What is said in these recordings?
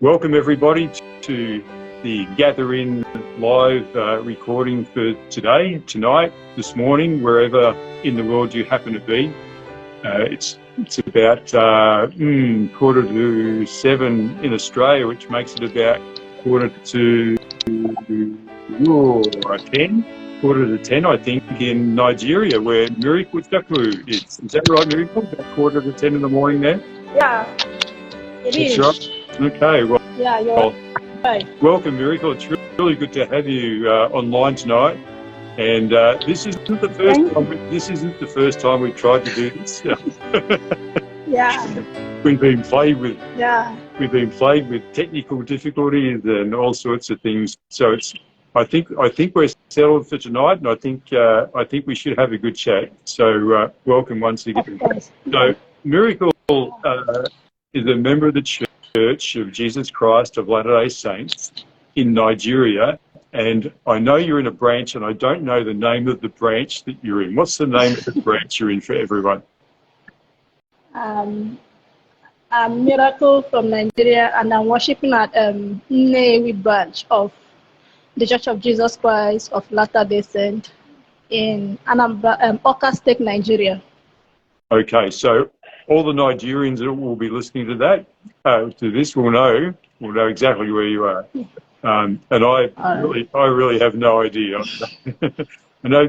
Welcome everybody to the Gather In live recording for tonight, this morning, wherever in the world you happen to be. It's about 7:15 in Australia, which makes it about 10, I think, in Nigeria, where Miracle Chukwu is. Is that right, Miracle? About 10:15 in the morning there? Yeah, it is. Right. Okay, well, Yeah, you're right. Welcome, Miracle. It's really good to have you online tonight. And this isn't the first time we've tried to do this. Yeah. We've been plagued with technical difficulties and all sorts of things. So I think we're settled for tonight, and I think we should have a good chat. So welcome once again. So Miracle is a member of the Church of Jesus Christ of Latter-day Saints in Nigeria, and I know you're in a branch, and I don't know the name of the branch that you're in. What's the name of the branch you're in for everyone? I'm Miracle from Nigeria, and I'm worshiping at Nnewi branch of the Church of Jesus Christ of Latter-day Saints in Anambra, Awka State, Nigeria. Okay, so all the Nigerians that will be listening to this will know exactly where you are. And I really have no idea. I know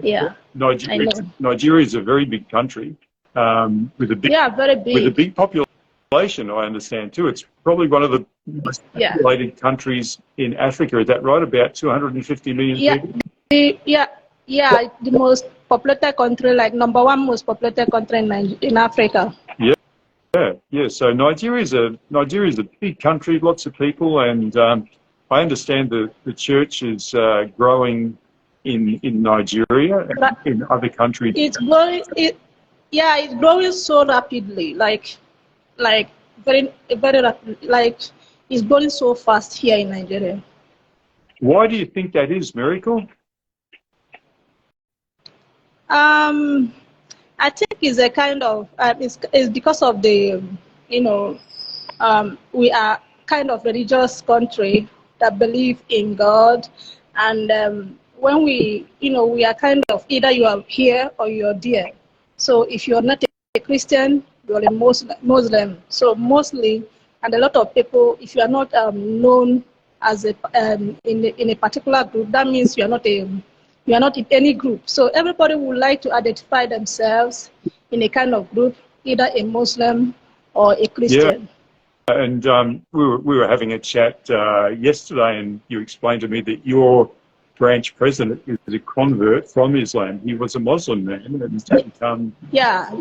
Nigeria is a very big country with a big population. I understand too. It's probably one of the most populated countries in Africa. Is that right? About 250 million people. The most populated country, like number one most populated country in Africa. Yeah. So Nigeria is a big country, lots of people, and I understand the church is growing in Nigeria and in other countries. It's growing. It's growing so rapidly, like very rapidly. Like it's growing so fast here in Nigeria. Why do you think that is, Miracle? I think it's a kind of it's because of the we are kind of religious country that believe in God, and when we are kind of either you are here or you're there. So if you're not a Christian, you're a Muslim. So mostly, and a lot of people, if you are not known as a in a particular group, that means you are not in any group. So everybody would like to identify themselves in a kind of group, either a Muslim or a Christian. Yeah. And we were having a chat yesterday, and you explained to me that your branch president is a convert from Islam. He was a Muslim man, and he's become. Yes.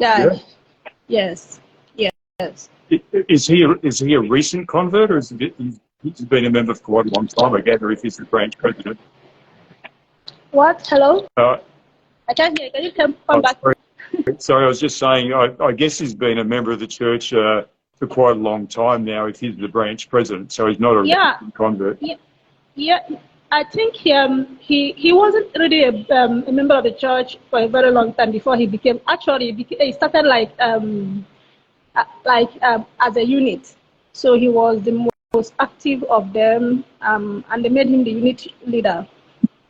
Is he a recent convert, or he's been a member for quite a long time? I gather if he's the branch president. What? Hello? I can't hear. Can you come back? Sorry, I was just saying, I guess he's been a member of the church for quite a long time now if he's the branch president, so he's not a convert. Yeah, I think he wasn't really a member of the church for a very long time before he became, he started as a unit. So he was the most active of them, and they made him the unit leader.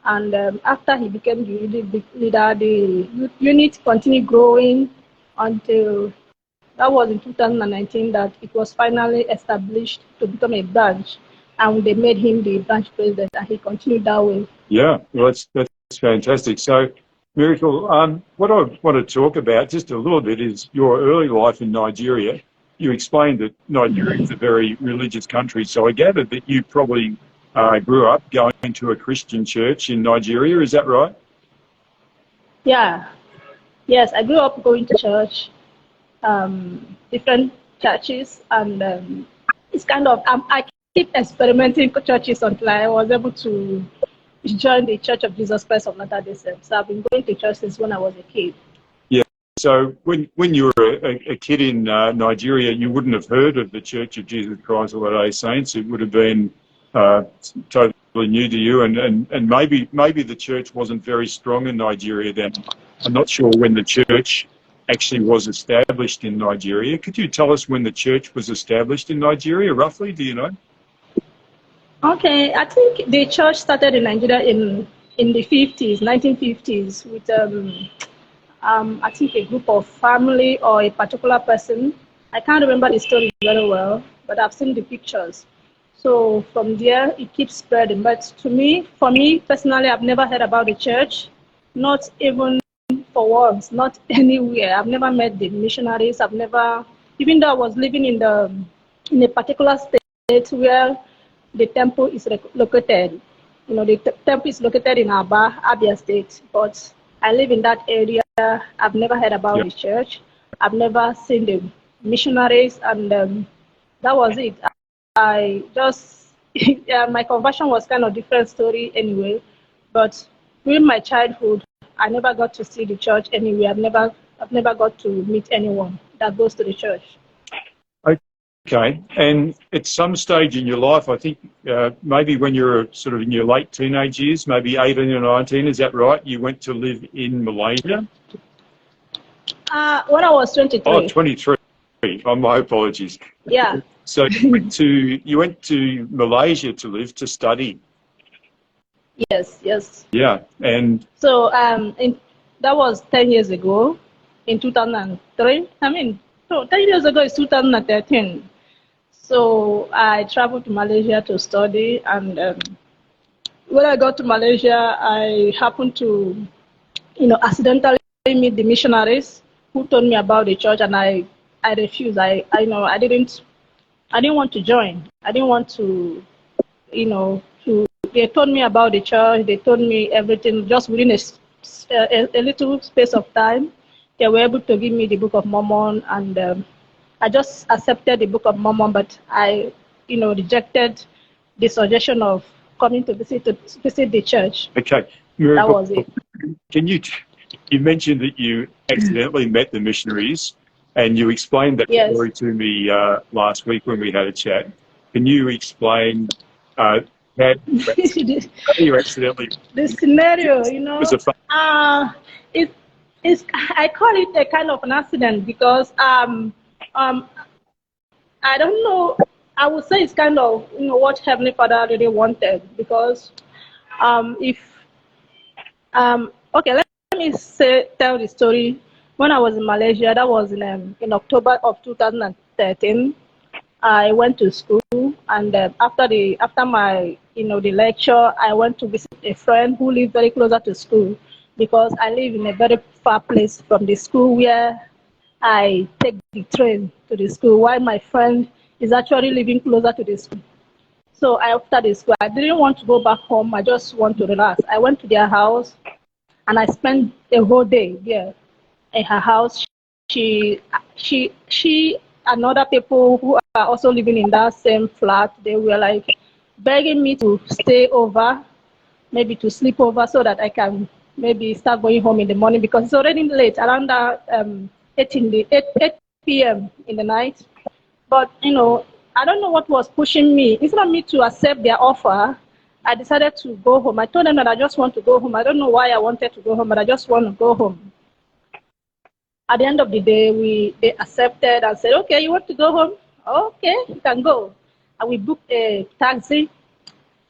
And after he became the unit leader, the unit continued growing until that was in 2019 that it was finally established to become a branch, and they made him the branch president, and he continued that way. Yeah, well, that's fantastic. So, Miracle, what I want to talk about just a little bit is your early life in Nigeria. You explained that Nigeria is a very religious country, so I gather that you probably grew up going to a Christian church in Nigeria, is that right? Yeah. Yes, I grew up going to church, different churches, and it's kind of, I keep experimenting with churches until I was able to join the Church of Jesus Christ of Latter-day Saints. So I've been going to church since when I was a kid. Yeah, so when you were a kid in Nigeria, you wouldn't have heard of the Church of Jesus Christ of Latter-day Saints. It would have been totally new to you, and maybe the church wasn't very strong in Nigeria then. I'm not sure when the church actually was established in Nigeria. Could you tell us when the church was established in Nigeria, roughly? Do you know? Okay, I think the church started in Nigeria in the 50s, 1950s, with I think a group of family or a particular person. I can't remember the story very well, but I've seen the pictures. So from there, it keeps spreading. But for me personally, I've never heard about the church, not even for once, not anywhere. I've never met the missionaries. I've never, even though I was living in a particular state where the temple is located. You know, the temple is located in Abia State, but I live in that area. I've never heard about Yeah. the church. I've never seen the missionaries, and that was it. I just, yeah, my conversion was kind of different story anyway, but during my childhood, I never got to see the church anywhere. I've never got to meet anyone that goes to the church. Okay. And at some stage in your life, I think maybe when you're sort of in your late teenage years, maybe 18 or 19, is that right? You went to live in Malaysia? When I was 23. Oh, 23. Oh, my apologies. Yeah. So you went to Malaysia to live, to study. Yes. Yeah. And So that was 10 years ago, in 2003. I mean, so 10 years ago is 2013. So I traveled to Malaysia to study, and when I got to Malaysia, I happened to, accidentally meet the missionaries who told me about the church, and I refused. I didn't want to join. I didn't want to, they told me about the church. They told me everything just within a little space of time. They were able to give me the Book of Mormon, and I just accepted the Book of Mormon, but I, rejected the suggestion of coming to visit the church. okay, That was it. Can you mentioned that you accidentally met the missionaries, and you explained that Yes. story to me last week when we had a chat. Can you explain how you accidentally? The scenario, Was it fun? it's I call it a kind of an accident because I don't know. I would say it's kind of what Heavenly Father really wanted, because if okay, let me tell the story. When I was in Malaysia, that was in October of 2013. I went to school, and after my the lecture, I went to visit a friend who lived very closer to school, because I live in a very far place from the school where I take the train to the school, while my friend is actually living closer to the school. So after the school, I didn't want to go back home. I just want to relax. I went to their house, and I spent a whole day there in her house. She and other people who are also living in that same flat, they were like begging me to stay over, maybe to sleep over, so that I can maybe start going home in the morning, because it's already late, around 8 p.m. in the night. But I don't know what was pushing me. Instead of me to accept their offer, I decided to go home. I told them that I just want to go home. I don't know why I wanted to go home, but I just want to go home. At the end of the day, they accepted and said, okay, you want to go home? Okay, you can go. And we booked a taxi.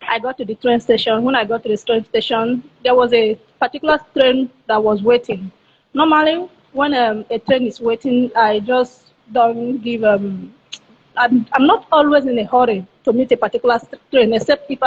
I got to the train station. When I got to the train station, there was a particular train that was waiting. Normally, when a train is waiting, I just don't give. I'm not always in a hurry to meet a particular train, except if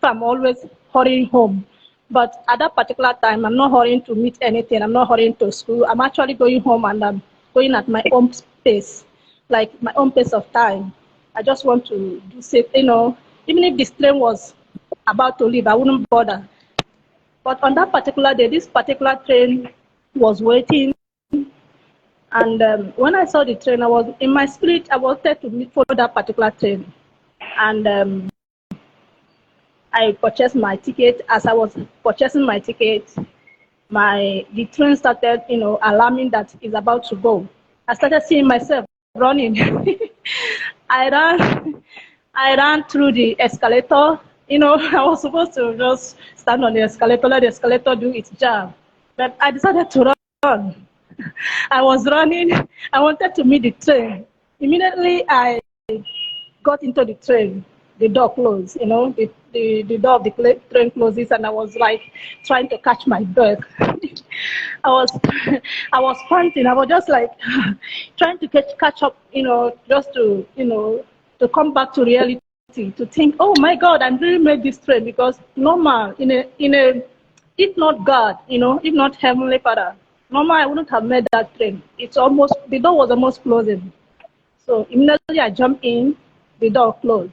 I'm always hurrying home. But at that particular time, I'm not hurrying to meet anything. I'm not hurrying to school. I'm actually going home, and I'm going at my own pace, like my own pace of time. I just want to do safe, even if this train was about to leave, I wouldn't bother. But on that particular day, this particular train was waiting. And when I saw the train, I was in my spirit, I wanted to follow that particular train. And I purchased my ticket. As I was purchasing my ticket, the train started, alarming that it's about to go. I started seeing myself running. I ran through the escalator. I was supposed to just stand on the escalator, let the escalator do its job. But I decided to run. I was running. I wanted to meet the train. Immediately, I got into the train. the door closed, the door of the train closes, and I was like trying to catch my breath. I was I was panting. I was just like trying to catch up, just to come back to reality, to think, oh my God, I really made this train, because normal if not God, if not Heavenly Father, normal I wouldn't have made that train. The door was almost closing. So immediately I jumped in, the door closed.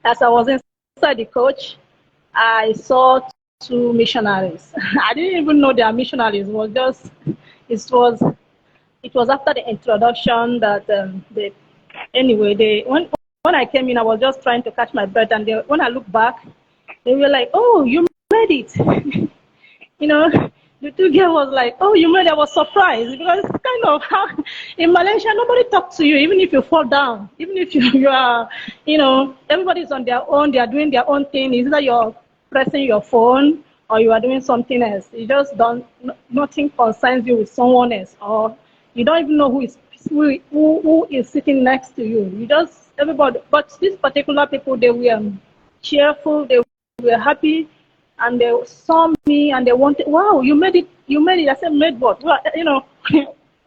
As I was inside the coach, I saw two missionaries. I didn't even know they are missionaries. It was after the introduction that when I came in, I was just trying to catch my breath, and when I look back, they were like, "Oh, you made it." The two girls was like, "Oh, you made it." I was surprised, because it's kind of how in Malaysia nobody talks to you, even if you fall down, even if you are, everybody's on their own. They are doing their own thing. It's either you're pressing your phone or you are doing something else. You just don't. Nothing concerns you with someone else, or you don't even know who is sitting next to you. Everybody. But these particular people, they were cheerful. They were happy. And they saw me and they wanted, wow, you made it. I said, made what? Well,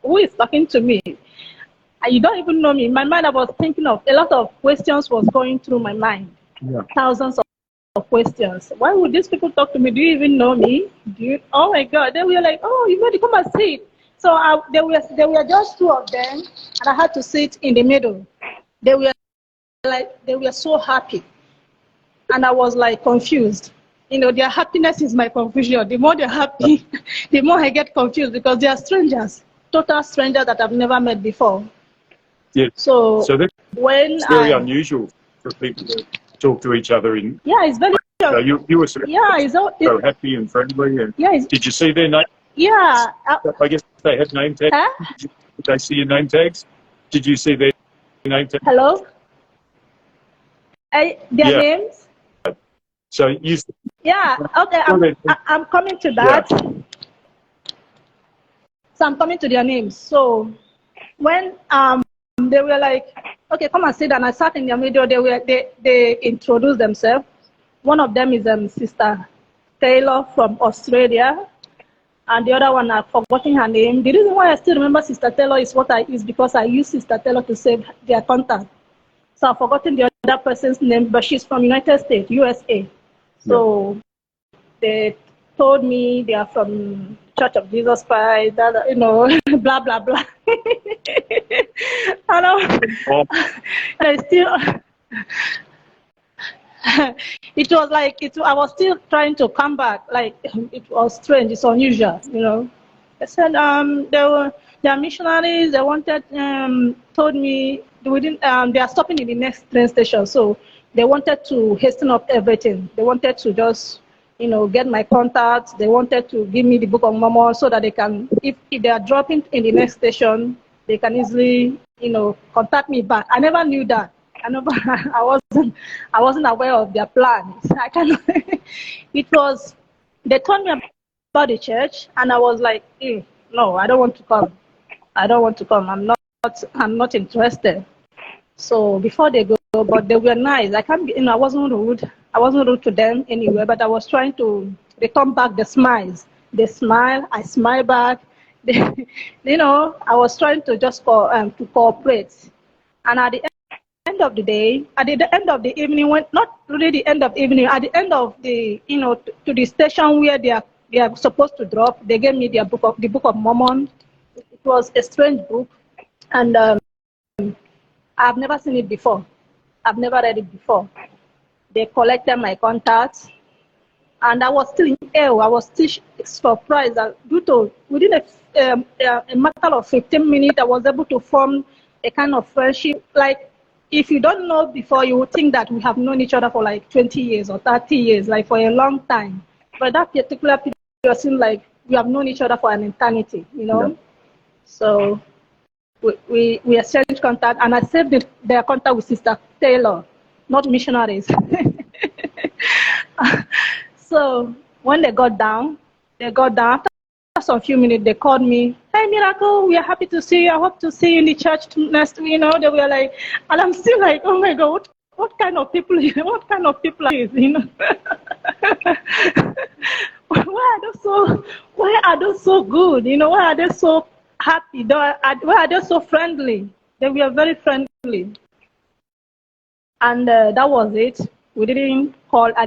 who is talking to me? And you don't even know me. In my mind, I was thinking of a lot of questions was going through my mind. Yeah. Thousands of questions. Why would these people talk to me? Do you even know me? Oh my God. They were like, oh, you made it, come and sit. So there were just two of them, and I had to sit in the middle. They were so happy. And I was like confused. Their happiness is my confusion. The more they're happy, the more I get confused, because they are strangers, total strangers that I've never met before. Yeah. So it's very unusual for people to talk to each other in. Yeah, it's very. So you were so happy and friendly. And yeah. Did you see their name? Yeah. I guess they had name tags. Huh? Did they see your name tags? Did you see their name tags? Hello. Their names. So you. Yeah, okay, I'm coming to that. Yeah. So I'm coming to their names. So when they were like, okay, come and sit, and I sat in their middle, they introduced themselves. One of them is Sister Taylor from Australia, and the other one, I've forgotten her name. The reason why I still remember Sister Taylor is because I used Sister Taylor to save their contact. So I've forgotten the other person's name, but she's from United States, USA. So they told me they are from Church of Jesus Christ, blah, blah, blah. I still, it was like, I was still trying to come back. Like, it was strange, it's unusual, They said they are missionaries. They told me they are stopping in the next train station. So they wanted to hasten up everything. They wanted to just, get my contacts. They wanted to give me the Book of Mormon, so that they can, if they are dropping in the next station, they can easily, contact me back. I never knew that. I wasn't aware of their plans. They told me about the church, and I was like, no, I don't want to come. I'm not interested. So before they go, but they were nice. I wasn't rude. I wasn't rude to them anyway, but I was trying to return back the smiles. They smile, I smile back. I was trying to just to cooperate. And at the end of the day, at the end of the evening, not really the end of the evening, at the end of the, to the station where they are supposed to drop, they gave me the Book of Mormon. It was a strange book, and I've never seen it before. I've never read it before. They collected my contacts, and I was still in awe. I was still surprised that within a matter of 15 minutes, I was able to form a kind of friendship. Like, if you don't know before, you would think that we have known each other for like 20 years or 30 years, like for a long time. But that particular period seemed like we have known each other for an eternity, Yeah. So we exchanged contact, and I saved their contact with Sister Taylor, not missionaries. So when they got down. After some few minutes, they called me, "Hey, Miracle, we are happy to see you. I hope to see you in the church next week." They were like, and I'm still like, oh my God, what kind of people are these, why are they so good, why are they so happy, why are they so friendly? They were very friendly. And that was it. We didn't call. I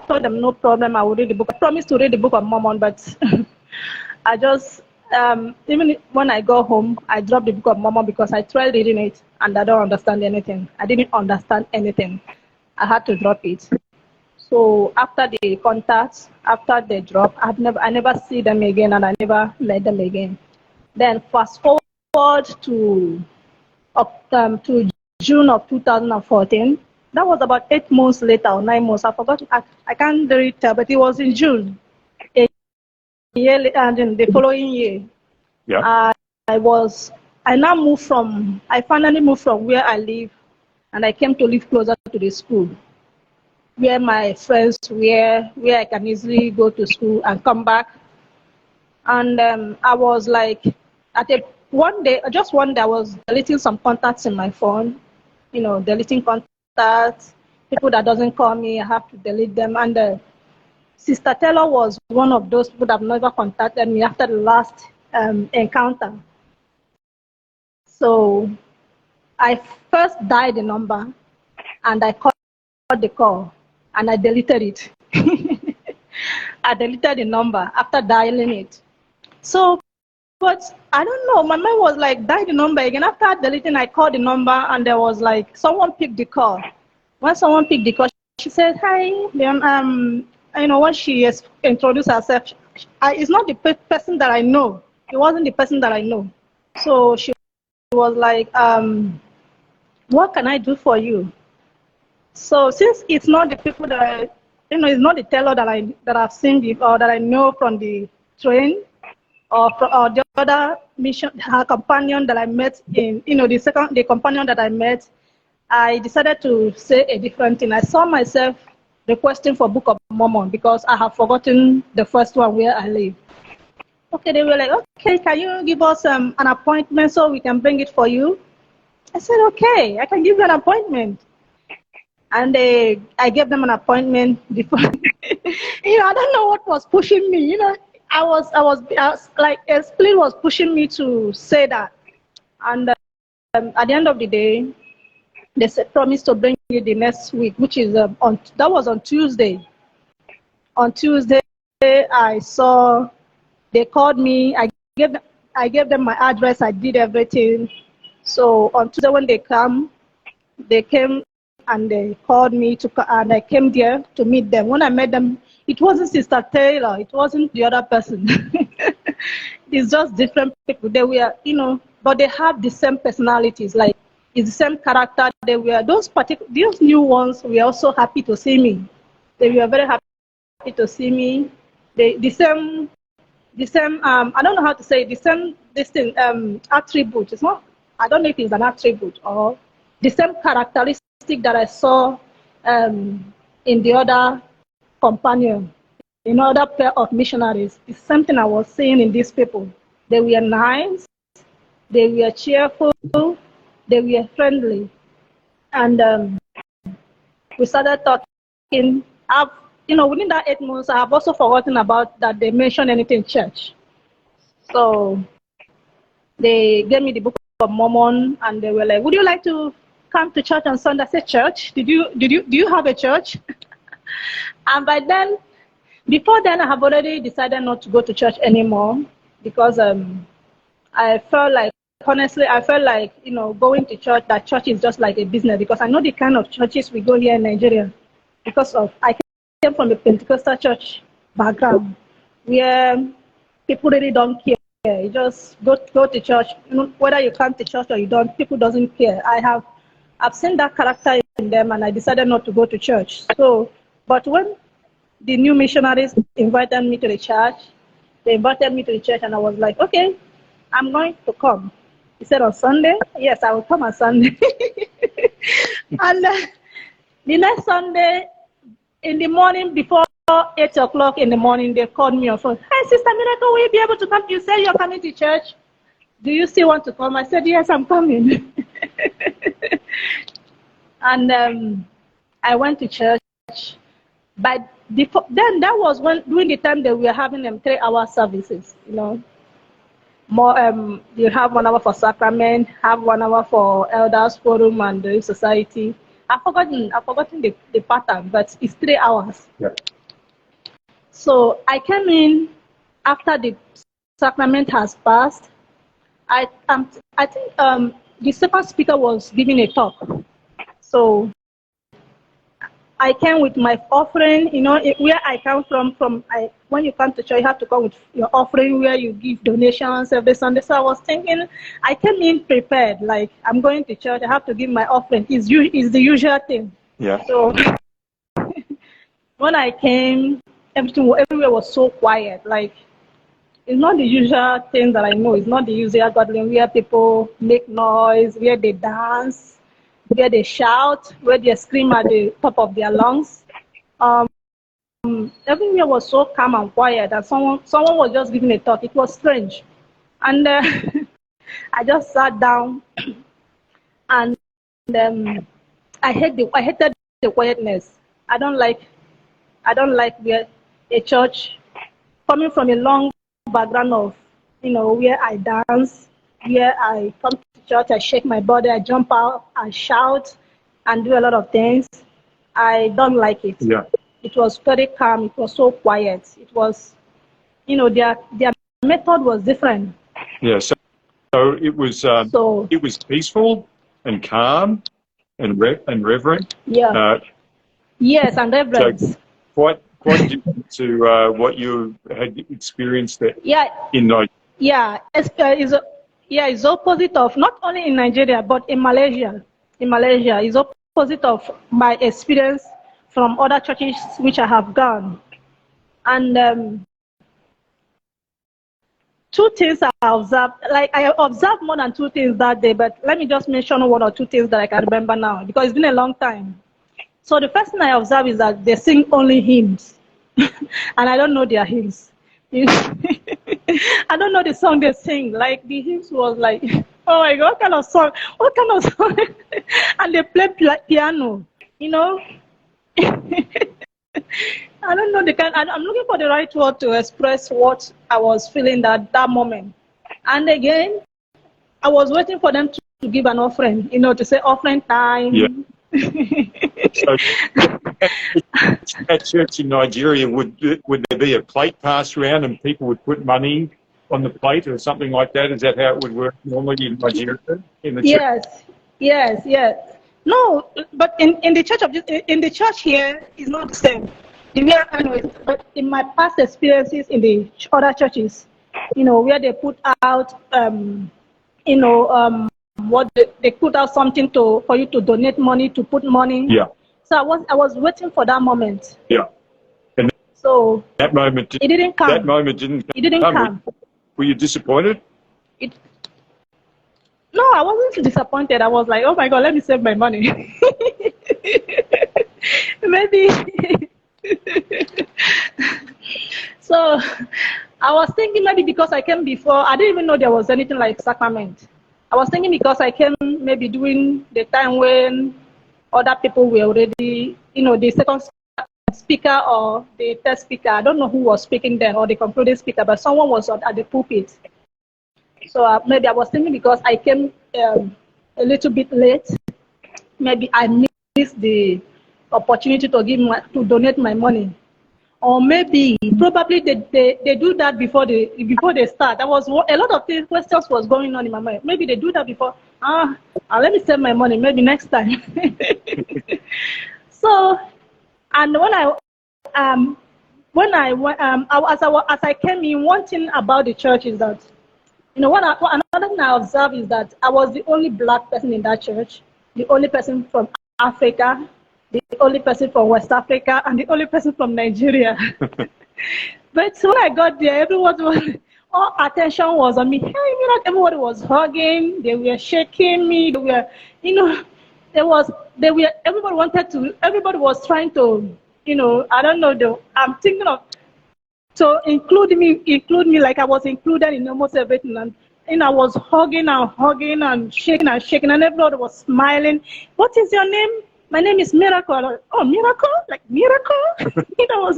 told them no problem. I will read the book. I promised to read the Book of Mormon, but I just even when I go home, I drop the Book of Mormon because I tried reading it and I don't understand anything. I didn't understand anything. I had to drop it. So after the contacts, after the drop, I never see them again, and I never met them again. Then fast forward to June of 2014. That was about 8 months later or 9 months. I forgot. I can't really tell, but it was in June. A year later, and then the following year, Yeah. I finally moved from where I live, and I came to live closer to the school, where my friends were, where I can easily go to school and come back. And I was like, one day, I was deleting some contacts in my phone, deleting contacts, people that doesn't call me, I have to delete them. And Sister Taylor was one of those people that have never contacted me after the last encounter. So I first dialed the number, and I called the call, and I deleted it. I deleted the number after dialing it. So, but I don't know, my mind was like, dial the number again. After deleting, I called the number, and there was like, someone picked the call. When someone picked the call, she said, hi, when she introduced herself, it's not the person that I know. It wasn't the person that I know. So she was like, what can I do for you? So since it's not the people that it's not the teller that I've seen before, that I know from the train, or the other her companion that I met the companion that I met, I decided to say a different thing. I saw myself requesting for Book of Mormon because I have forgotten the first one where I live. Okay, they were like, okay, can you give us an appointment so we can bring it for you? I said, okay, I can give you an appointment. And I gave them an appointment before. I don't know what was pushing me. I was like, a spleen was pushing me to say that. And at the end of the day, they promised to bring it the next week, which is that was on Tuesday. On Tuesday, they called me. I gave them my address. I did everything. So on Tuesday when they came and they called me and I came there to meet them. When I met them, it wasn't Sister Taylor. It wasn't the other person. It's just different people. They were, but they have the same personalities. Like, it's the same character. They were those new ones were also happy to see me. They were very happy to see me. The same. I don't know how to say it, the same attribute. It's not. I don't know if it's an attribute or the same characteristic that I saw in the other companion, in other pair of missionaries. It's something I was seeing in these people. They were nice, they were cheerful, they were friendly. And we started talking. Within that 8 months, I have also forgotten about that they mentioned anything in church. So they gave me the Book of Mormon, and they were like, would you like to come to church on Sunday? I said, church? Do you have a church? And before then, I have already decided not to go to church anymore because I felt like going to church, that church is just like a business, because I know the kind of churches we go here in Nigeria I came from a Pentecostal church background where people really don't care. You just go to church, whether you come to church or you don't, people doesn't care. I've seen that character in them, and I decided not to go to church. So, but when the new missionaries invited me to the church, and I was like, okay, I'm going to come. He said, on Sunday? Yes, I will come on Sunday. And the next Sunday, in the morning, before 8 o'clock in the morning, they called me on phone. Hey, Sister Miracle, will you be able to come? You say you're coming to church. Do you still want to come? I said, yes, I'm coming. And I went to church. But then that was during the time that we were having them 3-hour services, More you have 1 hour for sacrament, have 1 hour for elders forum and the society. I've forgotten the pattern, but it's 3 hours. Yeah. So I came in after the sacrament has passed. I think the second speaker was giving a talk. So I came with my offering, where I come from. When you come to church, you have to come with your offering where you give donations every Sunday. So I was thinking, I came in prepared, like I'm going to church, I have to give my offering. It's the usual thing. Yeah. So when I came, everywhere was so quiet. Like, it's not the usual thing that I know. It's not the usual gathering where people make noise, where they dance, where they shout, where they scream at the top of their lungs. Everywhere was so calm and quiet, and someone was just giving a talk. It was strange, and I just sat down, and I hated the quietness. I don't like where a church, coming from a long background of, where I dance, where I come to church, I shake my body, I jump out, I shout, and do a lot of things. I don't like it. Yeah. It was very calm. It was so quiet. It was, their method was different. Yeah. So it was it was peaceful and calm and reverent. Yeah. Yes, and reverence. So quite different to what you had experienced there. Yeah. In Nigeria. Yeah. It's opposite of, not only in Nigeria but in Malaysia. In Malaysia, it's opposite of my experience from other churches which I have gone. And two things I observed, like I observed more than 2 things that day, but let me just mention 1 or 2 things that I can remember now, because it's been a long time. So the first thing I observed is that they sing only hymns, and I don't know their hymns. I don't know the song they sing. Like, the hymns was like, oh my God, what kind of song? What kind of song? And they play piano, I don't know the kind. I'm looking for the right word to express what I was feeling that moment. And again, I was waiting for them to give an offering, to say offering time. Yeah. So at church in Nigeria, would there be a plate passed around and people would put money on the plate or something like that? Is that how it would work normally in Nigeria? In the Yes. No, but in the church here is not the same. But in my past experiences in the other churches, where they put out, what they put out something for you to donate money, to put money. Yeah. So I was waiting for that moment. Yeah. And so that moment it didn't come. That moment didn't come. It didn't come. Were you disappointed? No, I wasn't disappointed. I was like, oh my God, let me save my money. Maybe. So I was thinking maybe because I came before, I didn't even know there was anything like sacrament. I was thinking because I came maybe during the time when other people were already, the second speaker or the third speaker, I don't know who was speaking then, or the concluding speaker, but someone was at the pulpit. So maybe I was thinking because I came a little bit late, maybe I missed the opportunity to donate my money. Or maybe, probably they do that before they start. There was a lot of questions was going on in my mind. Maybe they do that before. Let me save my money. Maybe next time. So, and as I came in, one thing about the church is that, another thing I observed is that I was the only black person in that church, the only person from Africa, the only person from West Africa, and the only person from Nigeria. But when I got there, all attention was on me. Hey, everybody was hugging, they were shaking me, they were, everybody was trying to, I don't know, I'm thinking of, to include me like I was included in almost everything. And I was hugging and shaking, and everybody was smiling. What is your name? my name is Miracle. Oh, Miracle? Like Miracle? Was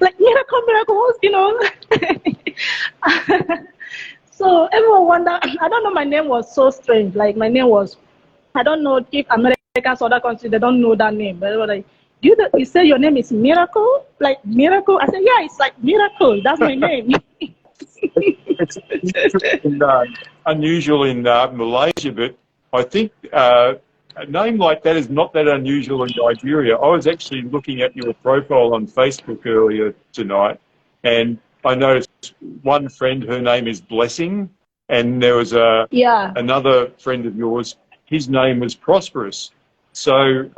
like Miracle, So everyone wonder. I don't know. My name was so strange. Like my name was. I don't know if Americans or other countries they don't know that name. But they were like, you say your name is Miracle? Like Miracle? I said, yeah, it's like Miracle. That's my name. It's unusual in Malaysia, but I think a name like that is not that unusual in Nigeria. I was actually looking at your profile on Facebook earlier tonight, and I noticed one friend, her name is Blessing, and there was another friend of yours, his name was Prosperous. So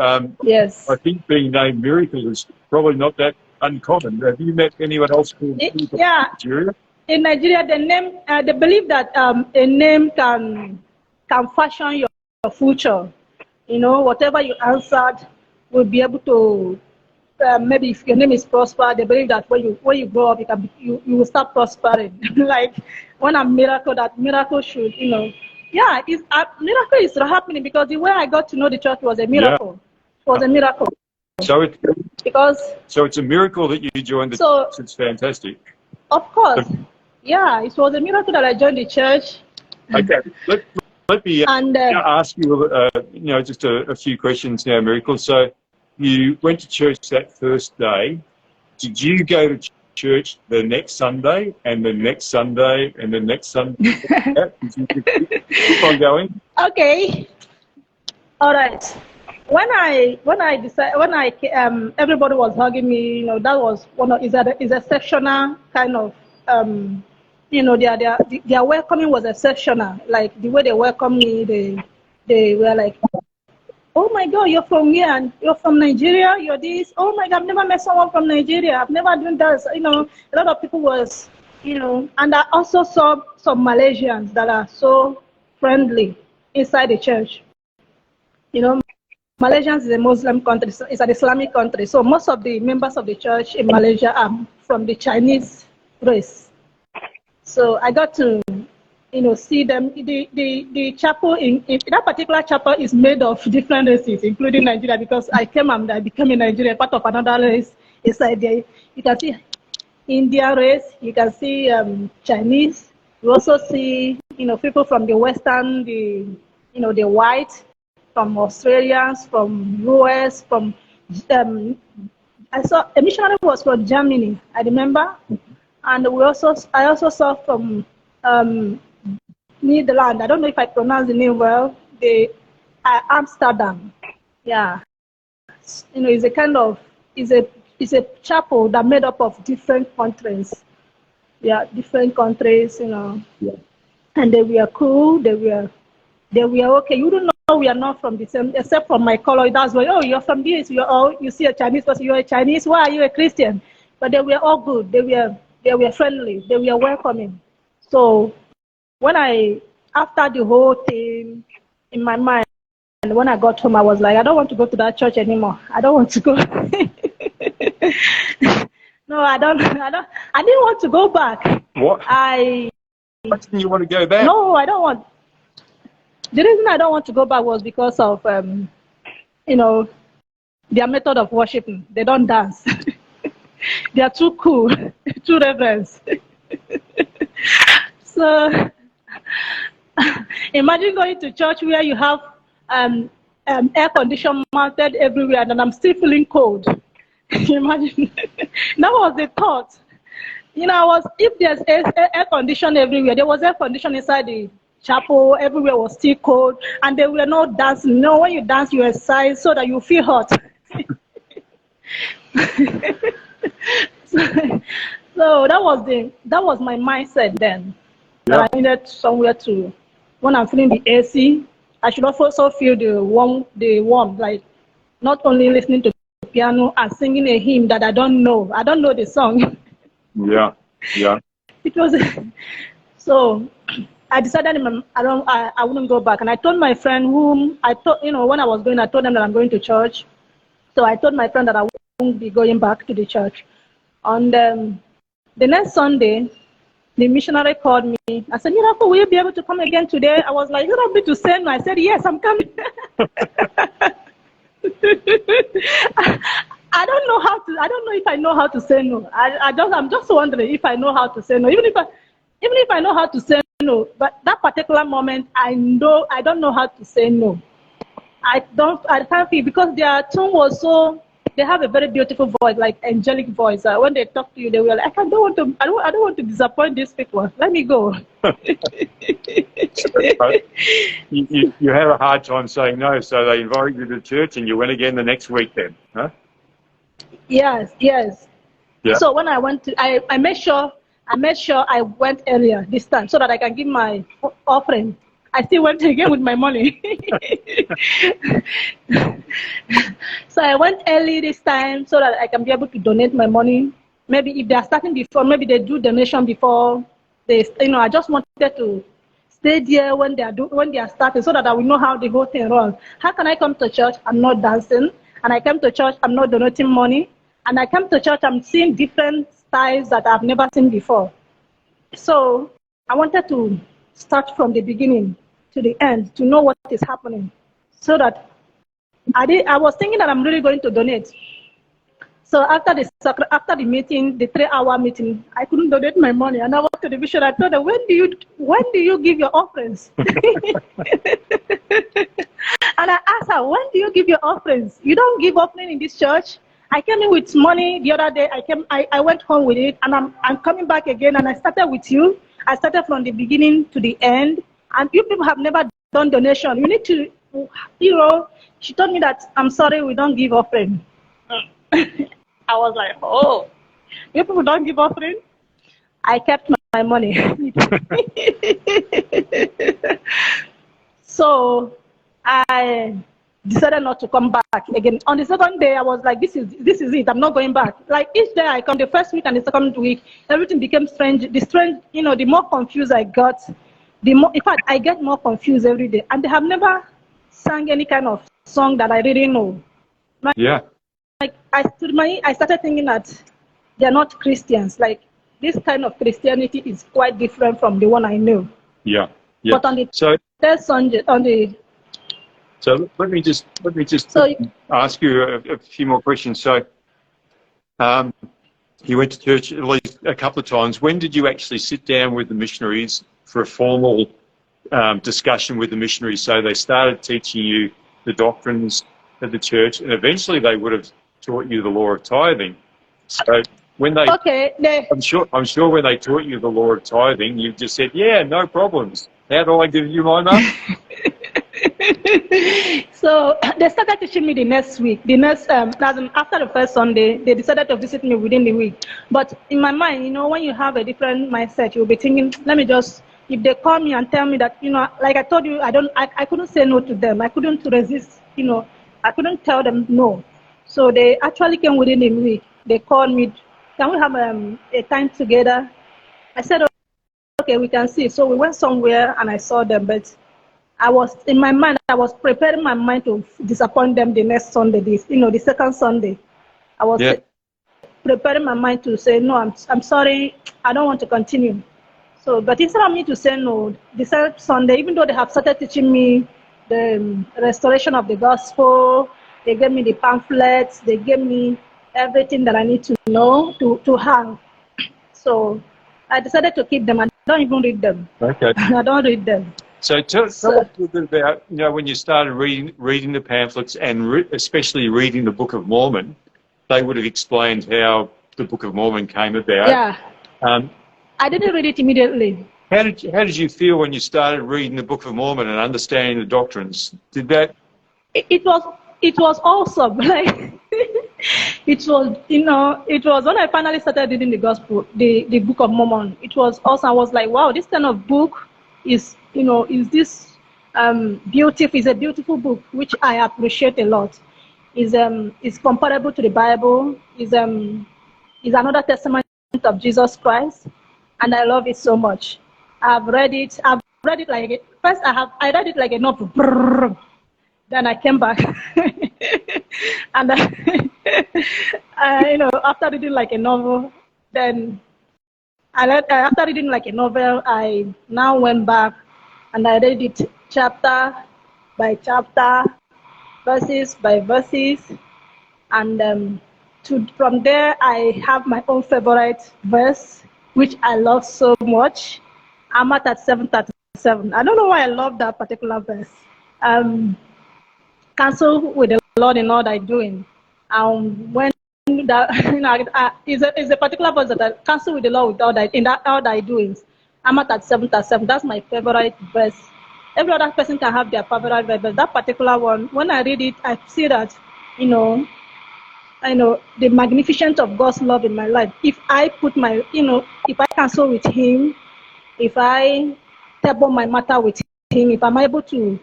yes. I think being named Miracle is probably not that uncommon. Have you met anyone else called Miracle in Nigeria? In Nigeria, the name they believe that a name can fashion your future. Whatever you answered will be able to. Maybe if your name is Prosper, they believe that when you grow up, you will start prospering. Like when I'm Miracle, that miracle should miracle is happening because the way I got to know the church was a miracle. Yeah. It was a miracle. So it's a miracle that you joined the church. It's fantastic. Of course. Yeah, it was a miracle that I joined the church. Okay, let me ask you, just a few questions now, Miracle. So you went to church that first day. Did you go to church the next Sunday and the next Sunday and the next Sunday? Did you keep on going? Okay. All right. When I decided, everybody was hugging me. That was is a sectional kind of. Their welcoming was exceptional. Like the way they welcomed me, they were like, "Oh my God, you're from here, and you're from Nigeria. You're this. Oh my God, I've never met someone from Nigeria. I've never done that." A lot of people was, and I also saw some Malaysians that are so friendly inside the church. Malaysia is a Muslim country. It's an Islamic country. So most of the members of the church in Malaysia are from the Chinese race. So I got to, see them. The chapel in that particular chapel is made of different races, including Nigeria, because I came and I became a Nigerian, part of another race inside there. You can see Indian race. You can see Chinese. You also see, people from the Western, the white, from Australians, from US, from I saw a missionary was from Germany. I remember. And I also saw from Netherlands. I don't know if I pronounce the name well. Amsterdam. Yeah, it's a kind of it's a chapel that made up of different countries. Yeah, different countries. Yeah. And they were cool. They were okay. You don't know we are not from the same, except from my color. That's why. Oh, you're from this. You see a Chinese person. You're a Chinese. Why are you a Christian? But they were all good. They were friendly. They were welcoming. So after the whole thing in my mind, and when I got home, I was like, I don't want to go to that church anymore. I don't want to go. No, I didn't want to go back. What? Why didn't you want to go back? No, I don't want. The reason I don't want to go back was because of, their method of worshiping. They don't dance. They are too cool, too reverent. So imagine going to church where you have air condition mounted everywhere, and I'm still feeling cold. Imagine. That was the thought. If there's air condition everywhere, there was air condition inside the chapel, everywhere was still cold, and they were not dancing. When you dance, you exercise so that you feel hot. So that was my mindset then. Yeah. That I needed somewhere to, when I'm feeling the AC, I should also feel the warmth, like not only listening to piano and singing a hymn that I don't know. I don't know the song. Yeah. It was so. I decided I wouldn't go back, and I told my friend whom I thought, when I was going, I told them that I'm going to church. So I told my friend that I won't be going back to the church. And the next Sunday, the missionary called me. I said, will you be able to come again today? I was like, you want me to send me? I said, yes, I'm coming. I don't know how to. I don't know if I know how to say no. I'm just wondering if I know how to say no. Even if I know how to say no, but that particular moment, I don't know how to say no. I can't feel, because their tone was so. They have a very beautiful voice, like angelic voice. When they talk to you, they will like, I don't want to disappoint these people. Let me go. You had a hard time saying no, so they invited you to church, and you went again the next week then, huh? Yes. Yeah. So when I went to, I made sure I went earlier this time so that I can give my offering. I still went again with my money. So I went early this time so that I can be able to donate my money. Maybe if they are starting before, maybe they do donation before they, I just wanted to stay there when they are starting, so that I will know how the whole thing runs. How can I come to church? I'm not dancing, and I come to church. I'm not donating money, and I come to church. I'm seeing different styles that I've never seen before. So I wanted to start from the beginning to the end to know what is happening, so that I was thinking that I'm really going to donate. So after the meeting, the 3-hour meeting, I couldn't donate my money, and I went to the bishop. I told her, when do you give your offerings? And I asked her, when do you give your offerings? You don't give offering in this church. I came in with money the other day. I went home with it, and I'm coming back again, and I started with you. I started from the beginning to the end, and you people have never done donation. You need to, she told me that, I'm sorry, we don't give offering. I was like, oh, you people don't give offering? I kept my money. So I decided not to come back again. On the second day, I was like, this is it. I'm not going back. Like each day I come, the first week and the second week, everything became strange. The more confused I got, in fact, I get more confused every day. And they have never sang any kind of song that I really know. Yeah. Like I started thinking that they're not Christians. Like this kind of Christianity is quite different from the one I know. Yeah. But on the third Sunday, So let me just ask you a few more questions. So you went to church at least a couple of times. When did you actually sit down with the missionaries for a formal discussion with the missionaries? So they started teaching you the doctrines of the church, and eventually they would have taught you the law of tithing. So when I'm sure when they taught you the law of tithing, you just said, yeah, no problems. How do I give you my money? So they started teaching me the next week. After the first Sunday, they decided to visit me within the week. But in my mind, when you have a different mindset, you'll be thinking, if they call me and tell me that, like I told you, I couldn't say no to them. I couldn't resist, I couldn't tell them no. So they actually came within a week. They called me, can we have a time together? I said, okay, we can see. So we went somewhere and I saw them, but I was preparing my mind to disappoint them the next Sunday, the second Sunday. I was preparing my mind to say, no, I'm sorry, I don't want to continue. So, but instead of me to say no, the third Sunday, even though they have started teaching me the restoration of the gospel, they gave me the pamphlets, they gave me everything that I need to know to have. So I decided to keep them. I don't even read them. Okay. I don't read them. So tell us a little bit about, when you started reading the pamphlets and especially reading the Book of Mormon. They would have explained how the Book of Mormon came about. Yeah. I didn't read it immediately. How did you feel when you started reading the Book of Mormon and understanding the doctrines? Did that? It was awesome. Like it was when I finally started reading the gospel, the Book of Mormon. It was awesome. I was like, wow, this kind of book is this beautiful. It's a beautiful book, which I appreciate a lot. Is comparable to the Bible. Is another testament of Jesus Christ, and I love it so much. I've read it like first I read it like a novel. Then I came back, and after reading like a novel, then after reading like a novel, I now went back and I read it chapter by chapter, verses by verses, and from there I have my own favorite verse, which I love so much. I'm at 7:37. I don't know why I love that particular verse. Cancel with the Lord in all thy doing. When that is a particular verse that I cancel with the Lord with all thy doings. I'm at 7:37. That's my favorite verse. Every other person can have their favorite verse, but that particular one, when I read it, I see that, I know the magnificence of God's love in my life. If I put my, if I cancel with Him, if I table my matter with Him, if I'm able to,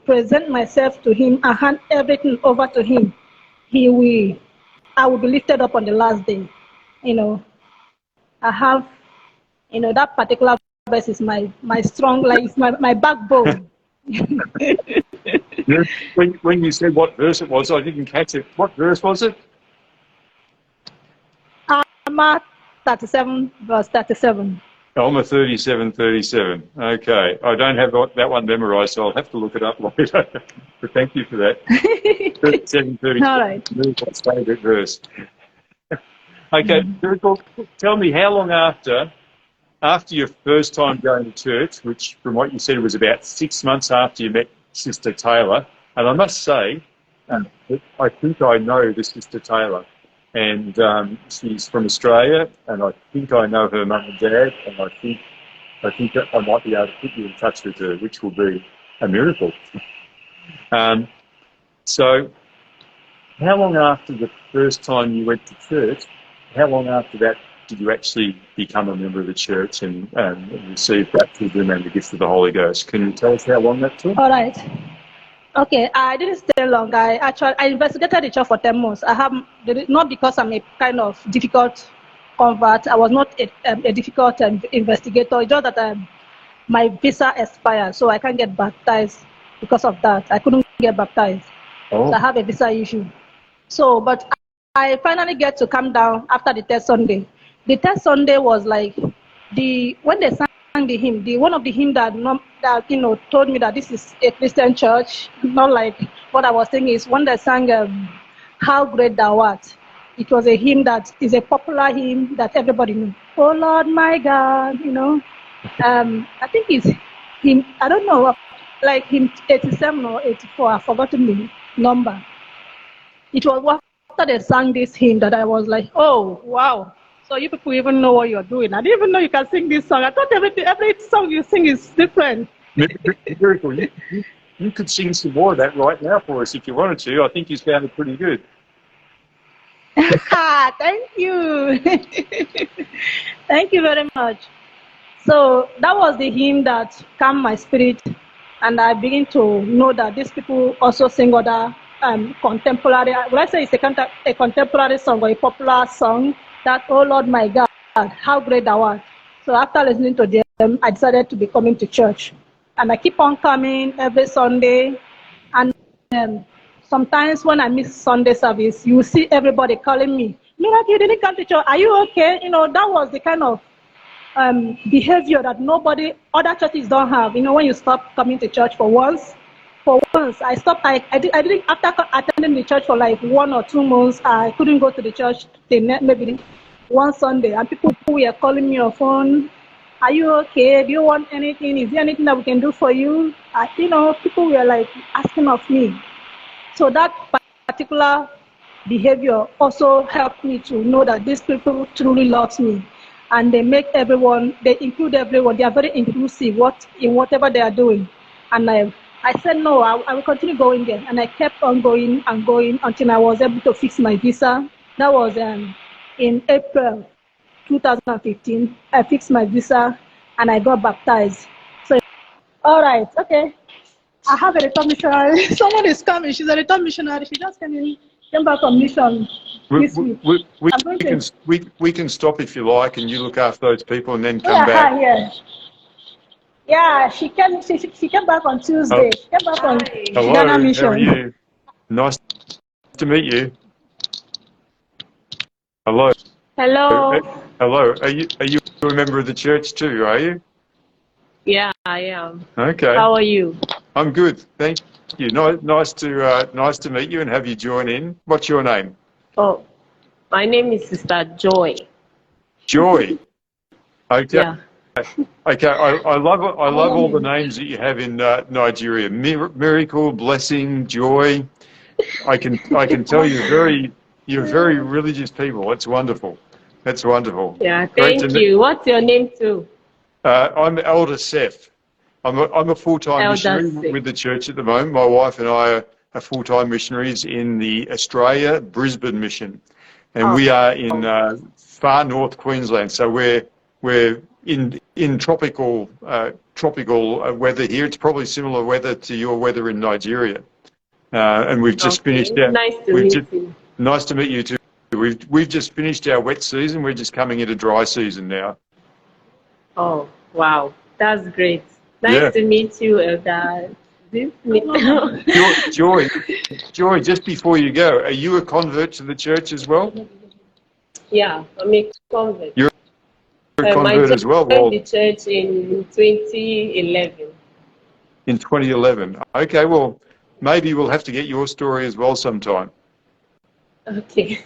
present myself to Him and hand everything over to Him, I will be lifted up on the last day. I have, that particular verse is my strong, like it's my backbone. When you said what verse it was, I didn't catch it. What verse was it? Alma 37, verse 37. Alma 37:37. Okay. I don't have that one memorized, so I'll have to look it up later. But thank you for that. 37:37. All right. My favourite verse. Okay. Tell me, how long after your first time going to church, which from what you said was about 6 months after you met Sister Taylor, and I must say, I think I know the Sister Taylor. And she's from Australia, and I think I know her mum and dad, and I think that I might be able to put you in touch with her, which will be a miracle. So, how long after the first time you went to church, how long after that did you actually become a member of the church and receive baptism and the gift of the Holy Ghost? Can you tell us how long that took? All right. Okay, I didn't stay long. I investigated the church for 10 months. Not because I'm a kind of difficult convert. I was not a difficult investigator. It's just that my visa expired, so I can't get baptized because of that. I couldn't get baptized. Oh. So I have a visa issue. So, but I finally get to come down after the third Sunday. The third Sunday was like when they sang the hymn, one of the hymn that told me that this is a Christian church, not like what I was saying is when they sang How Great Thou Art. It was a hymn that is a popular hymn that everybody knew. Oh Lord my God, I think it's hymn, I don't know, like hymn 87 or 84, I've forgotten the number. It was after they sang this hymn that I was like, oh wow. So you people even know what you're doing. I didn't even know you can sing this song. I thought every song you sing is different. Miracle, you could sing some more of that right now for us if you wanted to. I think you sounded pretty good. Thank you. Thank you very much. So that was the hymn that calmed my spirit, and I begin to know that these people also sing other contemporary. Would I say it's a contemporary song or a popular song? That, oh Lord my God, how great thou art. So after listening to them, I decided to be coming to church. And I keep on coming every Sunday. And sometimes when I miss Sunday service, you will see everybody calling me, Miracle, you didn't come to church. Are you okay? That was the kind of behavior that other churches don't have. When you stop coming to church for once, I stopped. I didn't, after attending the church for like 1 or 2 months, I couldn't go to the church maybe one Sunday, and people were calling me on phone. Are you okay? Do you want anything? Is there anything that we can do for you? People were like asking of me. So that particular behavior also helped me to know that these people truly love me, and they include everyone. They are very inclusive in whatever they are doing, and I said, no, I will continue going there. And I kept on going and going until I was able to fix my visa. That was in April 2015. I fixed my visa and I got baptized. So, all right, okay. I have a return missionary. Someone is coming. She's a return missionary. She just came back from mission this week. We can stop if you like, and you look after those people and then come back. Yeah, she came back on Tuesday. She came back on Ghana mission. How are you? Nice to meet you. Hello. Hello. Hello. Are you a member of the church too, are you? Yeah, I am. Okay. How are you? I'm good, thank you. Nice to meet you and have you join in. What's your name? Oh, my name is Sister Joy. Joy. Okay. Yeah. Okay. I love all the names that you have in Nigeria. Miracle, Blessing, Joy. I can tell you're very religious people. That's wonderful. That's wonderful. Yeah. Thank you. What's your name too? I'm Elder Ceff. I'm a full-time missionary with the church at the moment. My wife and I are full-time missionaries in the Australia Brisbane mission, and we are in far north Queensland. So we're in tropical weather here. It's probably similar weather to your weather in Nigeria, and we've just finished our. Nice to meet you. Nice to meet you too. We've just finished our wet season. We're just coming into dry season now. Oh wow, that's great. Nice to meet you, Elder. Joy, just before you go, are you a convert to the church as well? Yeah, I'm a convert. You're a convert as well? I joined the church in 2011. In 2011. Okay, well, maybe we'll have to get your story as well sometime. Okay.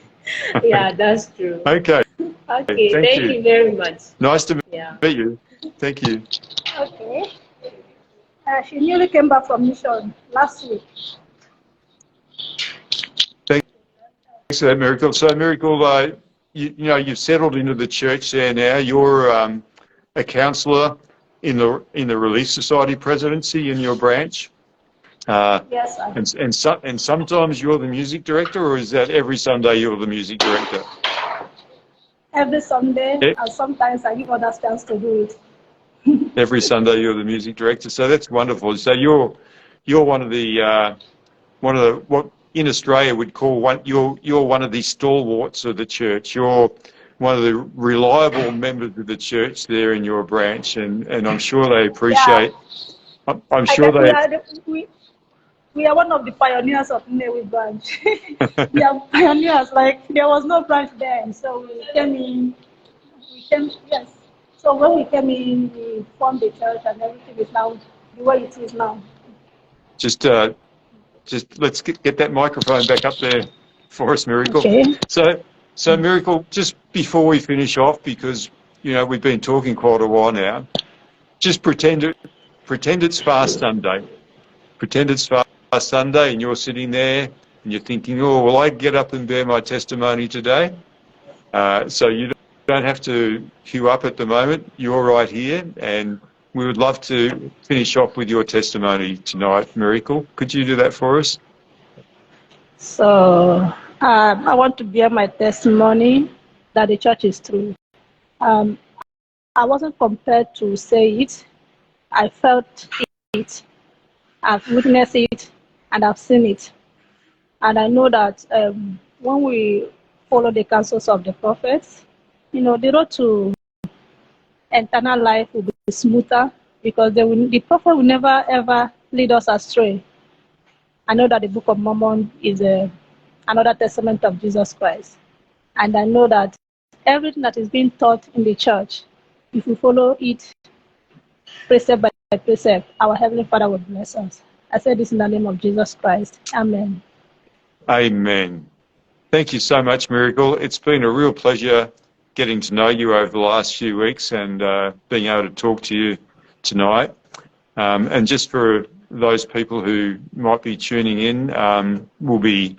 Yeah, that's true. Okay. Okay, thank you very much. Nice to meet you. Thank you. Okay. She newly came back from mission last week. Thanks for that, Miracle. So, Miracle, you've settled into the church there now. You're a counsellor in the Relief Society presidency in your branch. Yes, sir. And sometimes you're the music director, or is that every Sunday you're the music director? Every Sunday, and sometimes I give others chance to do it. Every Sunday you're the music director, so that's wonderful. So you're one of the what in Australia would call you're one of the stalwarts of the church. You're one of the reliable members of the church there in your branch, and I'm sure they appreciate. Yeah. I'm sure we are one of the pioneers of Nnewi branch. We are pioneers. Like there was no branch then, so we came in. Yes. So when we came in, we formed the church, and everything is now the way it is now. Just let's get that microphone back up there for us, Miracle. Okay. So Miracle, just before we finish off, because we've been talking quite a while now, just pretend it's Fast Sunday. Pretend it's Fast Sunday, and you're sitting there, and you're thinking, "Oh, will I get up and bear my testimony today?" So you don't have to queue up at the moment. You're right here, and we would love to finish off with your testimony tonight, Miracle. Could you do that for us? So I want to bear my testimony that the church is true. I wasn't compelled to say it. I felt it. I've witnessed it, and I've seen it. And I know that when we follow the counsels of the prophets, the road to eternal life will be smoother, because the prophet will never ever lead us astray. I know that the Book of Mormon is another testament of Jesus Christ. And I know that everything that is being taught in the church, if we follow it precept by precept, our Heavenly Father will bless us. I say this in the name of Jesus Christ. Amen. Amen. Thank you so much, Miracle. It's been a real pleasure getting to know you over the last few weeks and being able to talk to you tonight. And just for those people who might be tuning in, we'll be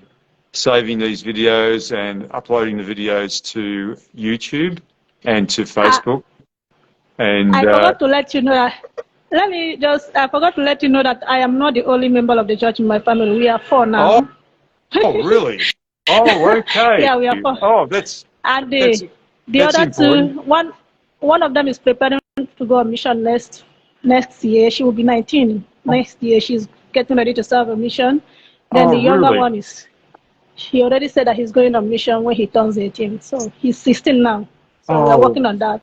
saving these videos and uploading the videos to YouTube and to Facebook. And I forgot to let you know I forgot to let you know that I am not the only member of the church in my family. We are 4 now. Oh really? Oh, okay. Yeah, we are 4. Oh, that's... And the other important. two, one of them is preparing to go on mission next year. She will be 19 next year. She's getting ready to serve a mission. Then the younger one he already said that he's going on mission when he turns 18. So he's 16 now. So we're working on that.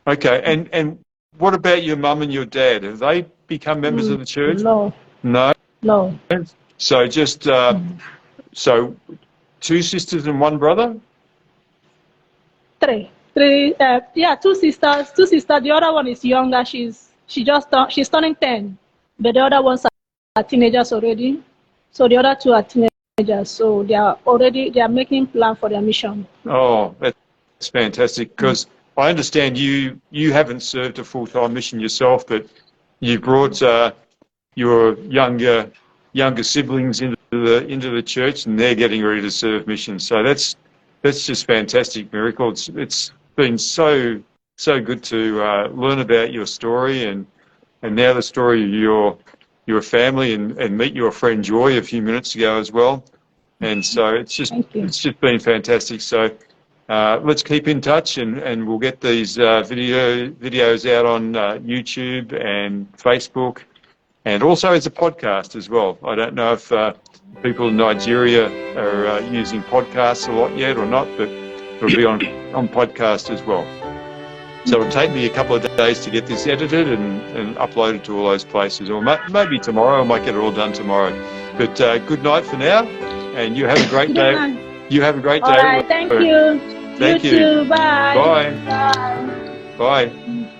Okay, and what about your mum and your dad? Have they become members of the church? No. No? No. So just, so 2 sisters and 1 brother? 3. 2 sisters. 2 sisters. The other one is younger. She's turning 10. But the other ones are teenagers already. So the other two are teenagers. So they are making plan for their mission. Oh, that's fantastic. Because I understand you haven't served a full-time mission yourself, but you brought your younger siblings into the church, and they're getting ready to serve missions. So that's just fantastic, Miracle. It's been so good to learn about your story and now the story of your family and meet your friend Joy a few minutes ago as well. And so it's just been fantastic. So let's keep in touch and we'll get these videos out on YouTube and Facebook and also as a podcast as well. I don't know if people in Nigeria are using podcasts a lot yet or not, but it'll be on podcast as well. So it'll take me a couple of days to get this edited and uploaded to all those places, or maybe tomorrow. I might get it all done tomorrow. But good night for now, and you have a great day. You have a great day. All right, thank you. Thank you. You too. Bye. Bye. Bye. Bye.